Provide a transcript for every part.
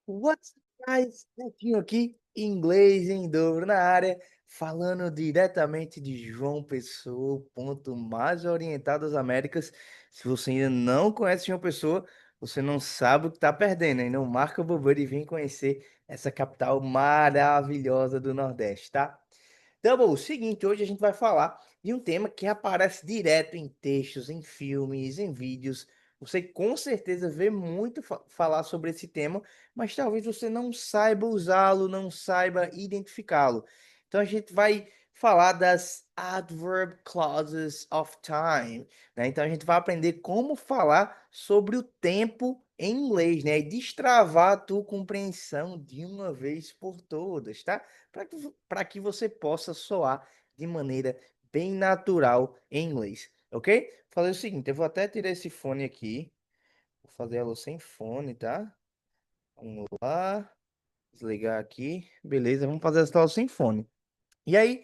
What's up, guys? Netinho aqui, inglês em dobro na área, falando diretamente de João Pessoa, o ponto mais orientado das Américas. Se você ainda não conhece João Pessoa, você não sabe o que está perdendo, hein? Não marca bobeira e vem conhecer essa capital maravilhosa do Nordeste, tá? Double, seguinte, hoje a gente vai falar de um tema que aparece direto em textos, em filmes, em vídeos. Você com certeza vê muito falar sobre esse tema, mas talvez você não saiba usá-lo, não saiba identificá-lo. Então a gente vai falar das adverb clauses of time, né? Então a gente vai aprender como falar sobre o tempo em inglês, né? E destravar a tua compreensão de uma vez por todas, tá? Para que você possa soar de maneira bem natural em inglês, ok? Vou fazer o seguinte, eu vou até tirar esse fone aqui, vou fazer ela sem fone, tá? Vamos lá, desligar aqui, beleza, vamos fazer essa aula sem fone. E aí,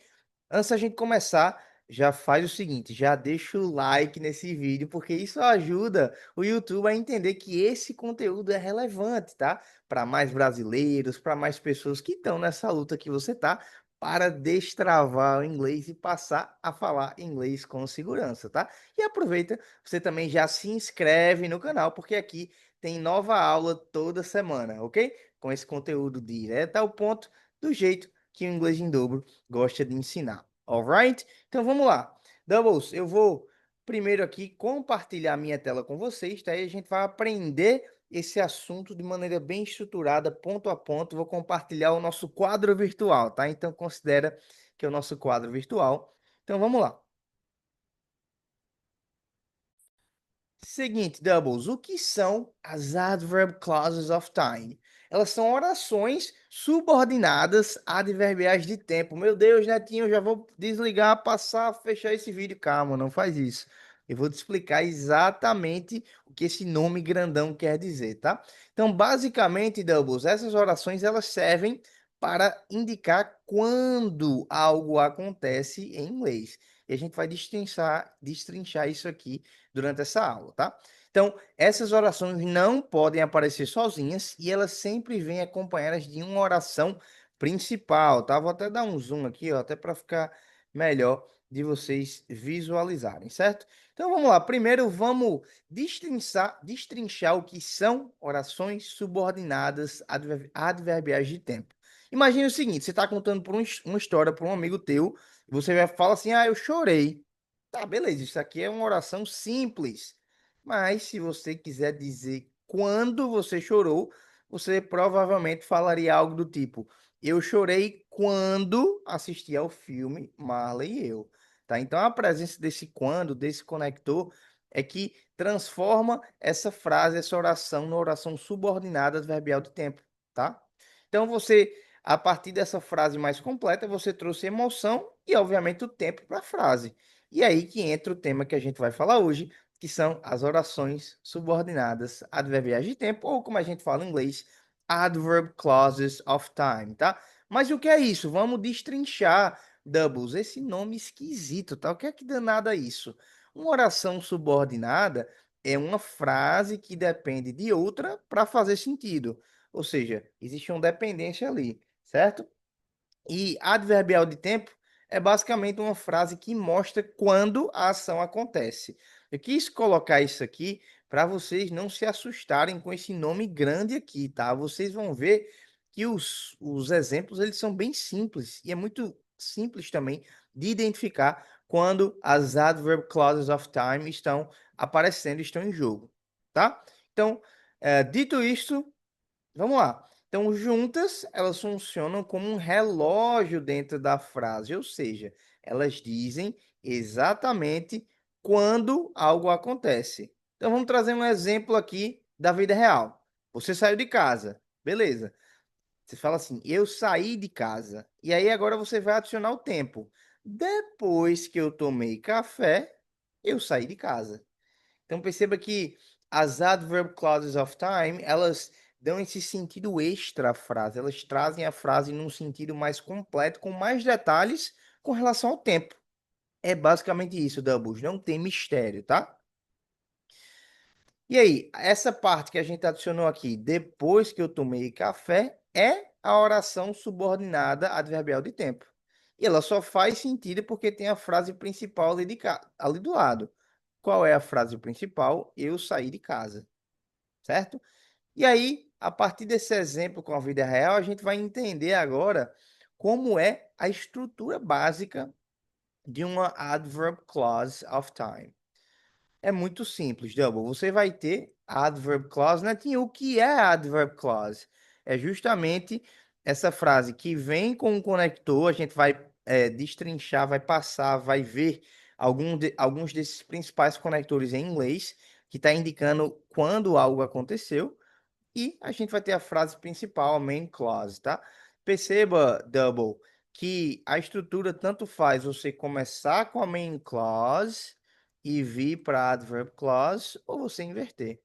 antes da gente começar, já faz o seguinte, já deixa o like nesse vídeo, porque isso ajuda o YouTube a entender que esse conteúdo é relevante, tá? Para mais brasileiros, para mais pessoas que estão nessa luta que você tá, para destravar o inglês e passar a falar inglês com segurança, tá? E aproveita, você também já se inscreve no canal, porque aqui tem nova aula toda semana, ok? Com esse conteúdo direto ao ponto, do jeito que o inglês em dobro gosta de ensinar. Alright? Então vamos lá. Doubles, eu vou primeiro aqui compartilhar minha tela com vocês, tá? E a gente vai aprender esse assunto de maneira bem estruturada, ponto a ponto. Vou compartilhar o nosso quadro virtual, tá? Então considera que é o nosso quadro virtual. Então vamos lá. Seguinte, Doubles, o que são as adverb clauses of time? Elas são orações subordinadas adverbiais de tempo. Meu Deus, Netinho, eu já vou desligar, passar, fechar esse vídeo. Calma, não faz isso. Eu vou te explicar exatamente o que esse nome grandão quer dizer, tá? Então, basicamente, Doubles, essas orações elas servem para indicar quando algo acontece em inglês. E a gente vai destrinchar isso aqui durante essa aula, tá? Então, essas orações não podem aparecer sozinhas e elas sempre vêm acompanhadas de uma oração principal, tá? Vou até dar um zoom aqui, ó, até para ficar melhor de vocês visualizarem, certo? Então vamos lá. Primeiro vamos destrinchar o que são orações subordinadas adverbiais de tempo. Imagine o seguinte: você está contando uma história para um amigo teu, e você vai falar assim: ah, eu chorei. Tá, beleza, isso aqui é uma oração simples. Mas se você quiser dizer quando você chorou, você provavelmente falaria algo do tipo: eu chorei quando assisti ao filme Marley e eu. Tá? Então a presença desse quando, desse conector, é que transforma essa frase, essa oração, numa oração subordinada adverbial de tempo, tá? Então você, a partir dessa frase mais completa, você trouxe emoção e, obviamente, o tempo para a frase. E aí que entra o tema que a gente vai falar hoje, que são as orações subordinadas adverbiais de tempo, ou como a gente fala em inglês, adverb clauses of time, tá? Mas o que é isso? Vamos destrinchar, Doubles, esse nome esquisito, tá? O que é que danada é isso? Uma oração subordinada é uma frase que depende de outra para fazer sentido. Ou seja, existe uma dependência ali, certo? E adverbial de tempo é basicamente uma frase que mostra quando a ação acontece. Eu quis colocar isso aqui para vocês não se assustarem com esse nome grande aqui, tá? Vocês vão ver que os exemplos eles são bem simples e é muito simples também de identificar quando as adverb clauses of time estão aparecendo, estão em jogo, tá? Então, dito isto, vamos lá. Então, juntas, elas funcionam como um relógio dentro da frase, ou seja, elas dizem exatamente quando algo acontece. Então, vamos trazer um exemplo aqui da vida real. Você saiu de casa, beleza. Você fala assim, eu saí de casa. E aí, agora você vai adicionar o tempo. Depois que eu tomei café, eu saí de casa. Então perceba que as adverb clauses of time, elas dão esse sentido extra à frase, elas trazem a frase num sentido mais completo, com mais detalhes com relação ao tempo. É basicamente isso, Doubles, não tem mistério, tá? E aí, essa parte que a gente adicionou aqui, depois que eu tomei café, é a oração subordinada adverbial de tempo. E ela só faz sentido porque tem a frase principal ali, ali do lado. Qual é a frase principal? Eu saí de casa, certo? E aí, a partir desse exemplo com a vida real, a gente vai entender agora como é a estrutura básica de uma adverb clause of time. É muito simples, Double. Você vai ter a adverb clause, né? Tinha o que é a adverb clause? É justamente essa frase que vem com um conector, a gente vai destrinchar, vai passar, vai ver alguns desses principais conectores em inglês, que está indicando quando algo aconteceu. E a gente vai ter a frase principal, a main clause, tá? Perceba, Double, que a estrutura tanto faz você começar com a main clause e vir para a adverb clause, ou você inverter.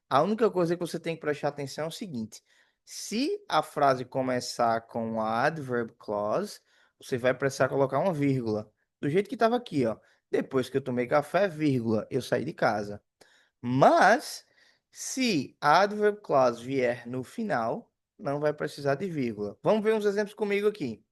A única coisa que você tem que prestar atenção é o seguinte: se a frase começar com a adverb clause, você vai precisar colocar uma vírgula. Do jeito que estava aqui, ó. Depois que eu tomei café, vírgula, eu saí de casa. Mas, se a adverb clause vier no final, não vai precisar de vírgula. Vamos ver uns exemplos comigo aqui.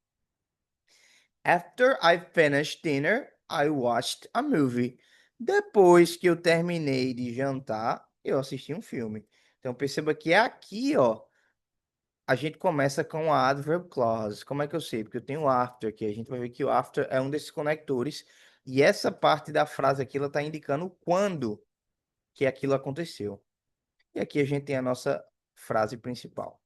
After I finished dinner, I watched a movie. Depois que eu terminei de jantar, eu assisti um filme. Então, perceba que aqui, ó, a gente começa com a adverb clause. Como é que eu sei? Porque eu tenho o after aqui. A gente vai ver que o after é um desses conectores. E essa parte da frase aqui, ela está indicando quando que aquilo aconteceu. E aqui a gente tem a nossa frase principal.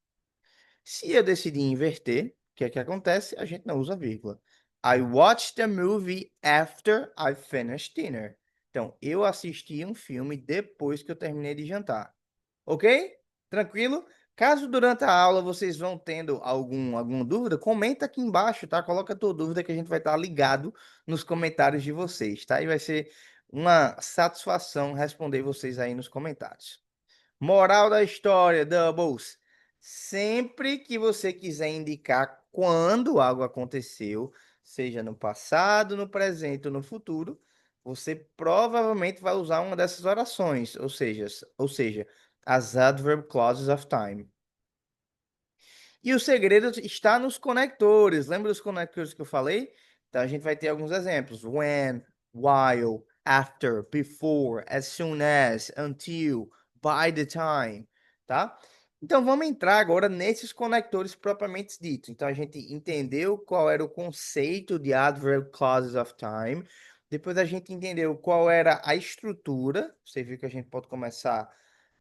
Se eu decidir inverter, o que é que acontece? A gente não usa vírgula. I watched the movie after I finished dinner. Então, eu assisti um filme depois que eu terminei de jantar. Ok? Tranquilo? Caso durante a aula vocês vão tendo alguma dúvida, comenta aqui embaixo, tá? Coloca a tua dúvida que a gente vai estar ligado nos comentários de vocês, tá? E vai ser uma satisfação responder vocês aí nos comentários. Moral da história, Doubles. Sempre que você quiser indicar quando algo aconteceu, seja no passado, no presente ou no futuro, você provavelmente vai usar uma dessas orações, ou seja, as adverb clauses of time. E o segredo está nos conectores. Lembra dos conectores que eu falei? Então a gente vai ter alguns exemplos: when, while, after, before, as soon as, until, by the time, tá? Então vamos entrar agora nesses conectores propriamente ditos. Então a gente entendeu qual era o conceito de adverb clauses of time. Depois a gente entendeu qual era a estrutura. Você viu que a gente pode começar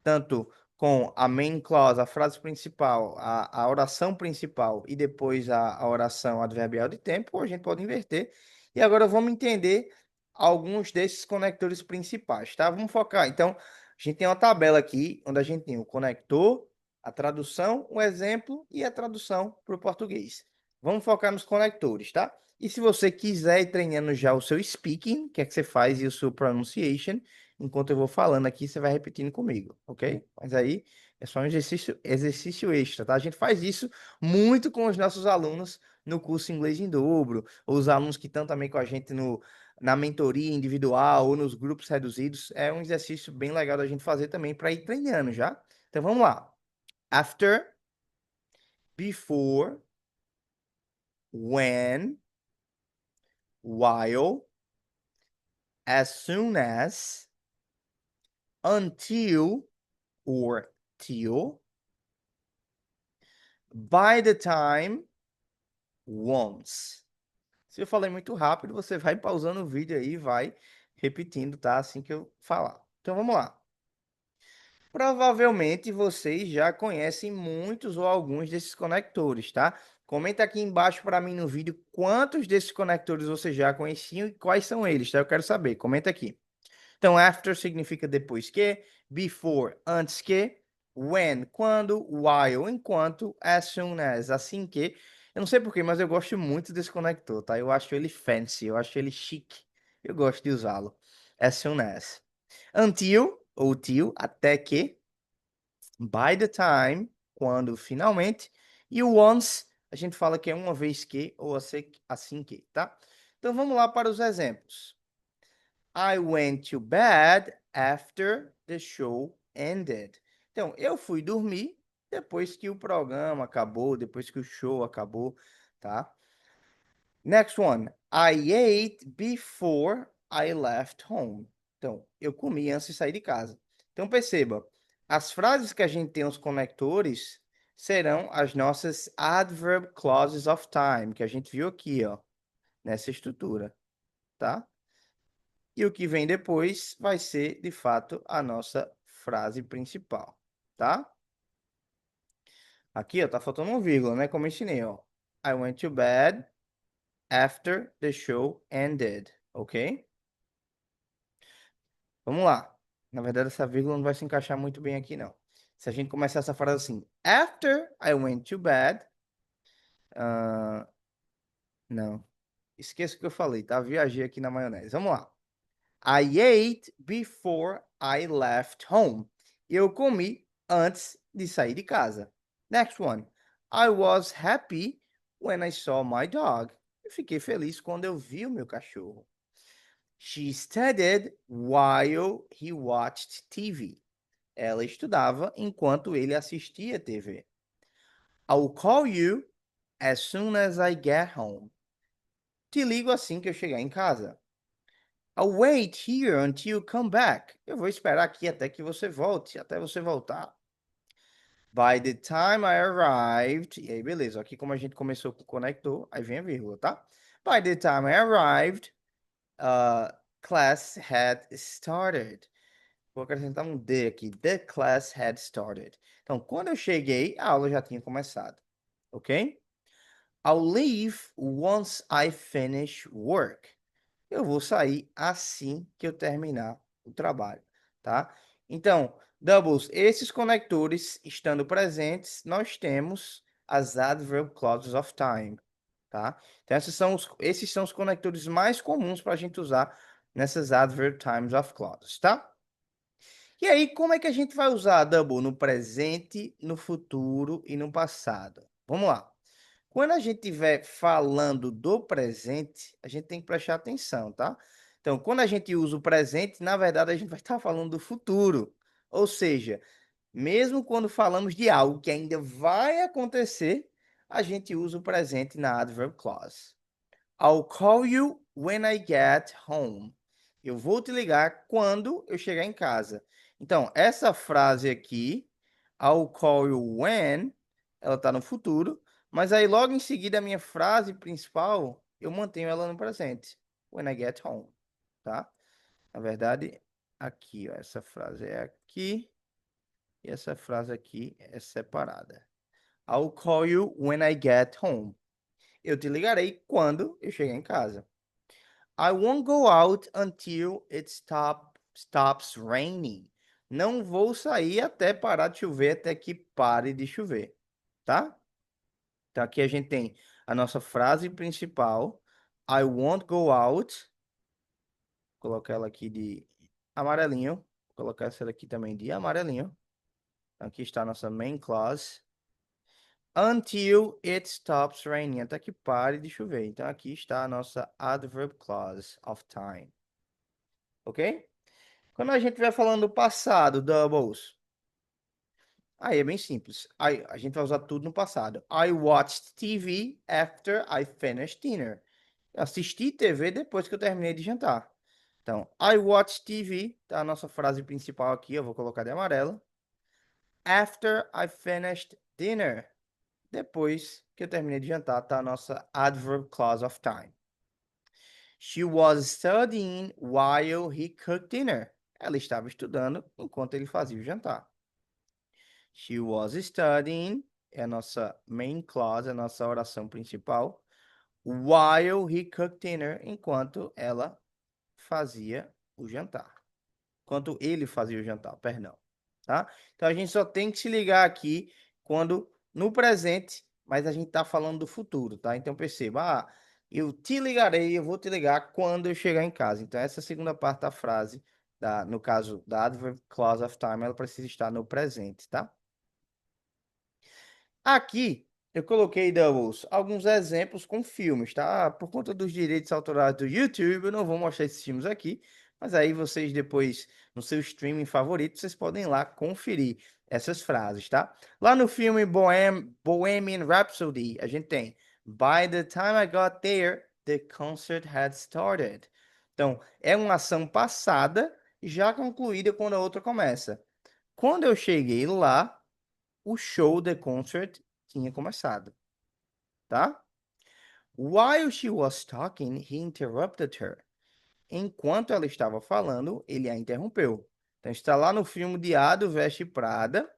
tanto com a main clause, a frase principal, a oração principal e depois a oração adverbial de tempo, ou a gente pode inverter. E agora vamos entender alguns desses conectores principais, tá? Vamos focar. Então, a gente tem uma tabela aqui, onde a gente tem o conector, a tradução, o exemplo e a tradução para o português. Vamos focar nos conectores, tá? E se você quiser ir treinando já o seu speaking, o que é que você faz, e o seu pronunciation, enquanto eu vou falando aqui, você vai repetindo comigo, ok? Mas aí é só um exercício extra, tá? A gente faz isso muito com os nossos alunos no curso Inglês em Dobro, ou os alunos que estão também com a gente na mentoria individual ou nos grupos reduzidos. É um exercício bem legal da gente fazer também para ir treinando já. Então vamos lá. After, before, when, while, as soon as, until or till, by the time, once. Se eu falei muito rápido, você vai pausando o vídeo aí e vai repetindo, tá? Assim que eu falar. Então vamos lá. Provavelmente vocês já conhecem muitos ou alguns desses conectores, tá? Comenta aqui embaixo para mim no vídeo quantos desses conectores vocês já conheciam e quais são eles, tá? Eu quero saber. Comenta aqui. Então, after significa depois que, before, antes que, when, quando, while, enquanto, as soon as, assim que. Eu não sei porquê, mas eu gosto muito desse conector, tá? Eu acho ele fancy, eu acho ele chique. Eu gosto de usá-lo. As soon as. Until, ou till, até que. By the time, quando finalmente. E o once, a gente fala que é uma vez que, ou assim que, tá? Então, vamos lá para os exemplos. I went to bed after the show ended. Então, eu fui dormir depois que o programa acabou, depois que o show acabou, tá? Next one. I ate before I left home. Então, eu comi antes de sair de casa. Então, perceba, as frases que a gente tem os conectores serão as nossas adverb clauses of time, que a gente viu aqui, ó, nessa estrutura, tá? E o que vem depois vai ser, de fato, a nossa frase principal, tá? Aqui, ó, tá faltando uma vírgula, né? Como eu ensinei, ó. I went to bed after the show ended, ok? Vamos lá. Na verdade, essa vírgula não vai se encaixar muito bem aqui, não. Se a gente começar essa frase assim, after I went to bed, não. Esqueça o que eu falei, tá? Viajei aqui na maionese. Vamos lá. I ate before I left home. Eu comi antes de sair de casa. Next one. I was happy when I saw my dog. Eu fiquei feliz quando eu vi o meu cachorro. She studied while he watched TV. Ela estudava enquanto ele assistia TV. I'll call you as soon as I get home. Te ligo assim que eu chegar em casa. I'll wait here until you come back. Eu vou esperar aqui até que você volte, até você voltar. By the time I arrived, e aí beleza, aqui como a gente começou com o conector, aí vem a vírgula, tá? By the time I arrived, class had started. Vou acrescentar um D aqui. The class had started. Então, quando eu cheguei, a aula já tinha começado, ok? I'll leave once I finish work. Eu vou sair assim que eu terminar o trabalho, tá? Então, doubles, esses conectores estando presentes, nós temos as adverb clauses of time, tá? Então, esses são os conectores mais comuns para a gente usar nessas adverb times of clauses, tá? E aí, como é que a gente vai usar a double no presente, no futuro e no passado? Vamos lá. Quando a gente estiver falando do presente, a gente tem que prestar atenção, tá? Então, quando a gente usa o presente, na verdade, a gente vai estar falando do futuro. Ou seja, mesmo quando falamos de algo que ainda vai acontecer, a gente usa o presente na adverb clause. I'll call you when I get home. Eu vou te ligar quando eu chegar em casa. Então, essa frase aqui, I'll call you when, ela está no futuro, mas aí logo em seguida a minha frase principal, eu mantenho ela no presente. When I get home, tá? Na verdade, aqui, ó, essa frase é aqui e essa frase aqui é separada. I'll call you when I get home. Eu te ligarei quando eu chegar em casa. I won't go out until stops raining. Não vou sair até parar de chover, até que pare de chover, tá? Então aqui a gente tem a nossa frase principal. I won't go out. Vou colocar ela aqui de amarelinho. Vou colocar essa daqui também de amarelinho. Aqui está a nossa main clause. Until it stops raining. Até que pare de chover. Então aqui está a nossa adverb clause of time. Ok? Quando a gente vai falando do passado, doubles, aí é bem simples. A gente vai usar tudo no passado. I watched TV after I finished dinner. Eu assisti TV depois que eu terminei de jantar. Então, I watched TV, tá a nossa frase principal aqui, eu vou colocar de amarelo. After I finished dinner. Depois que eu terminei de jantar, tá a nossa adverb clause of time. She was studying while he cooked dinner. Ela estava estudando enquanto ele fazia o jantar. She was studying é a nossa main clause, a nossa oração principal. While he cooked dinner, enquanto ela fazia o jantar. Enquanto ele fazia o jantar, perdão. Tá? Então a gente só tem que se ligar aqui quando no presente, mas a gente está falando do futuro, tá? Então perceba, eu te ligarei, eu vou te ligar quando eu chegar em casa. Então essa segunda parte da frase, no caso da adverb clause of time, ela precisa estar no presente, tá? Aqui eu coloquei, Doubles, alguns exemplos com filmes, tá? Por conta dos direitos autorais do YouTube, eu não vou mostrar esses filmes aqui, Mas aí vocês depois, no seu streaming favorito, vocês podem ir lá conferir essas frases, tá? Lá no filme Bohemian Rhapsody, a gente tem By the time I got there, the concert had started. Então, é uma ação passada, já concluída quando a outra começa. Quando eu cheguei lá, o show, the concert, tinha começado, tá? While she was talking, he interrupted her. Enquanto ela estava falando, ele a interrompeu. Então, está lá no filme Diado Veste Prada.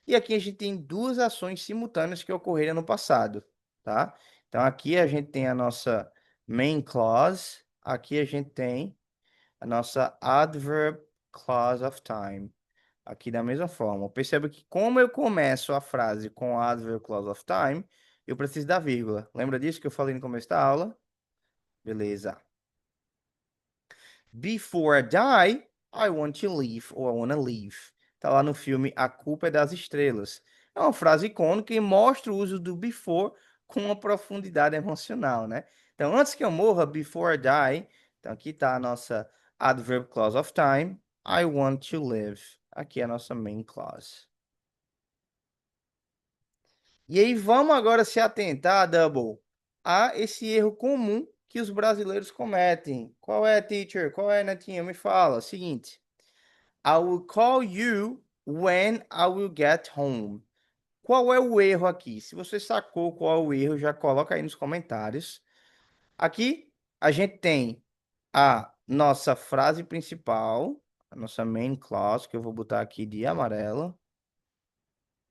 E aqui a gente tem duas ações simultâneas que ocorreram no passado, tá? Então, aqui a gente tem a nossa main clause. Aqui a gente tem a nossa adverb clause of time. Aqui da mesma forma. Perceba que como eu começo a frase com adverb clause of time, eu preciso da vírgula. Lembra disso que eu falei no começo da aula? Beleza. Before I die, I want to leave, ou I wanna leave. Tá lá no filme A Culpa é das Estrelas. É uma frase icônica e mostra o uso do before com uma profundidade emocional, né? Então, antes que eu morra, before I die, então aqui tá a nossa adverb clause of time, I want to live. Aqui é a nossa main clause. E aí vamos agora se atentar, Double, a esse erro comum que os brasileiros cometem. Qual é, teacher? Qual é, Netinho? Me fala. Seguinte. I will call you when I will get home. Qual é o erro aqui? Se você sacou qual é o erro, já coloca aí nos comentários. Aqui a gente tem a nossa frase principal, a nossa main clause, que eu vou botar aqui de amarelo.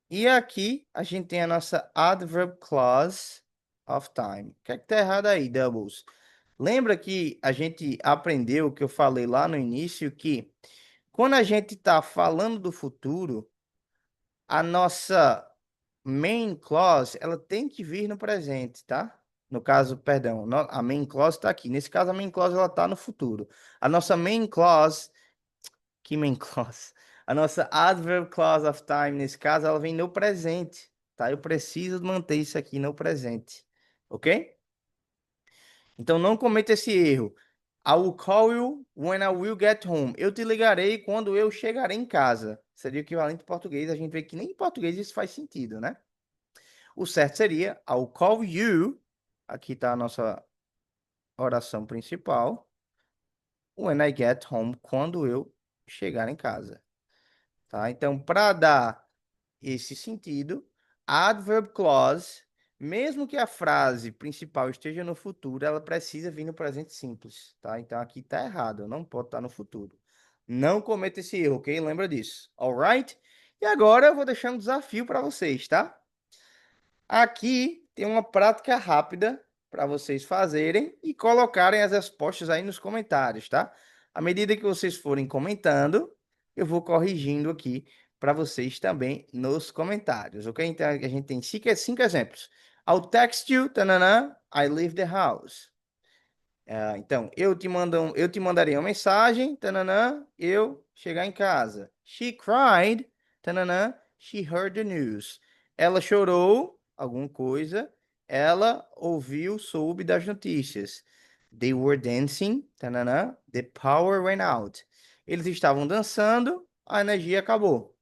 E aqui a gente tem a nossa adverb clause of time. O que é que tá errado aí, Doubles? Lembra que a gente aprendeu que eu falei lá no início que quando a gente está falando do futuro, a nossa main clause, ela tem que vir no presente, tá? No caso, perdão, a main clause está aqui. Nesse caso, a main clause ela está no futuro. A nossa main clause, que main clause? A nossa adverb clause of time, nesse caso, ela vem no presente, tá? Eu preciso manter isso aqui no presente, ok? Então, não cometa esse erro. I will call you when I will get home. Eu te ligarei quando eu chegarei em casa. Seria o equivalente em português. A gente vê que nem em português isso faz sentido, né? O certo seria I will call you. Aqui está a nossa oração principal. When I get home. Quando eu chegar em casa. Tá? Então, para dar esse sentido, a adverb clause, mesmo que a frase principal esteja no futuro, ela precisa vir no presente simples, tá? Então aqui tá errado, não pode estar no futuro. Não cometa esse erro, ok? Lembra disso. Alright? E agora eu vou deixar um desafio para vocês, tá? Aqui tem uma prática rápida para vocês fazerem e colocarem as respostas aí nos comentários, tá? À medida que vocês forem comentando, eu vou corrigindo aqui para vocês também nos comentários, ok? Então a gente tem cinco exemplos. I'll text you, tanana, I leave the house. Então, eu te mandaria uma mensagem, tananã, eu chegar em casa. She cried, tananã, she heard the news. Ela chorou, alguma coisa, ela ouviu, soube das notícias. They were dancing, tananã, the power went out. Eles estavam dançando, a energia acabou.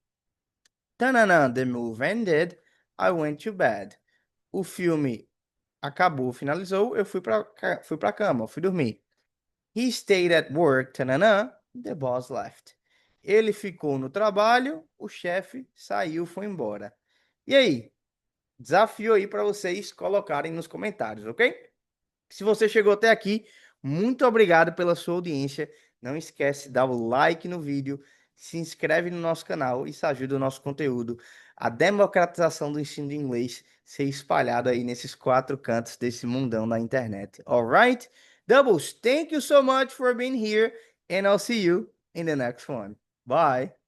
Tananã, the movie ended, I went to bed. O filme acabou, finalizou, eu fui pra cama, fui dormir. He stayed at work, tananã, the boss left. Ele ficou no trabalho, o chefe saiu, foi embora. E aí? Desafio aí para vocês colocarem nos comentários, ok? Se você chegou até aqui, muito obrigado pela sua audiência. Não esquece de dar o like no vídeo, se inscreve no nosso canal, isso ajuda o nosso conteúdo, a democratização do ensino de inglês ser espalhado aí nesses quatro cantos desse mundão da internet. Alright? Doubles, thank you so much for being here and I'll see you in the next one. Bye!